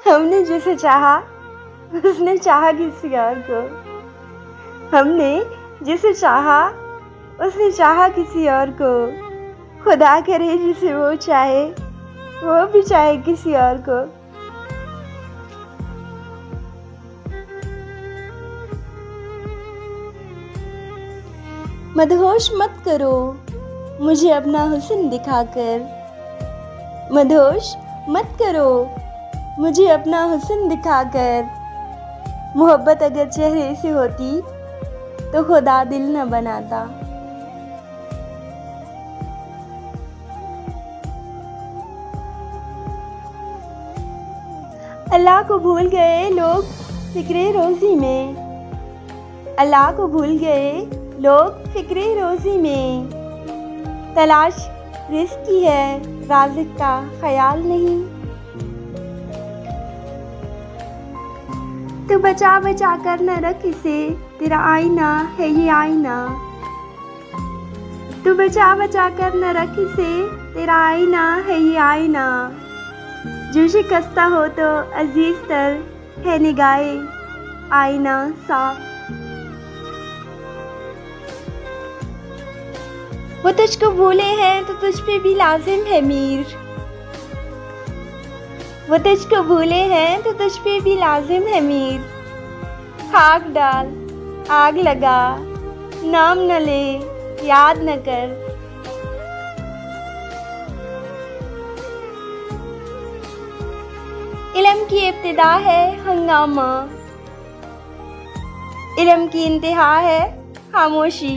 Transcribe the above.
हमने जिसे चाहा उसने चाहा किसी और को। हमने जिसे चाहा उसने चाहा किसी और को। खुदा करे जिसे वो चाहे वो भी चाहे किसी और को। मदहोश मत करो मुझे अपना हुस्न दिखाकर। मदहोश मत करो मुझे अपना हुस्न दिखाकर। मोहब्बत अगर चेहरे से होती तो खुदा दिल न बनाता। अल्लाह को भूल गए लोग फिक्रे रोज़ी में। अल्लाह को भूल गए लोग फिक्रे रोज़ी में। तलाश रिज़्क़ की है राज़िक़ का ख्याल नहीं। तू बचा बचा कर न रख इसे तेरा आईना है ये आईना। तू बचा बचा कर न रख इसे तेरा आईना है ये आईना। जो शिकस्ता हो तो अजीज तर है निगाहे आईना साफ। वो तुझको भूले हैं तो तुझ पे भी लाजिम है मीर। वो तुझको भूले हैं तो तुझ पे भी लाजिम है मीर। खाक डाल आग लगा नाम न ले याद न कर। इल्म की इब्तिदा है हंगामा। इल्म की इंतहा है खामोशी।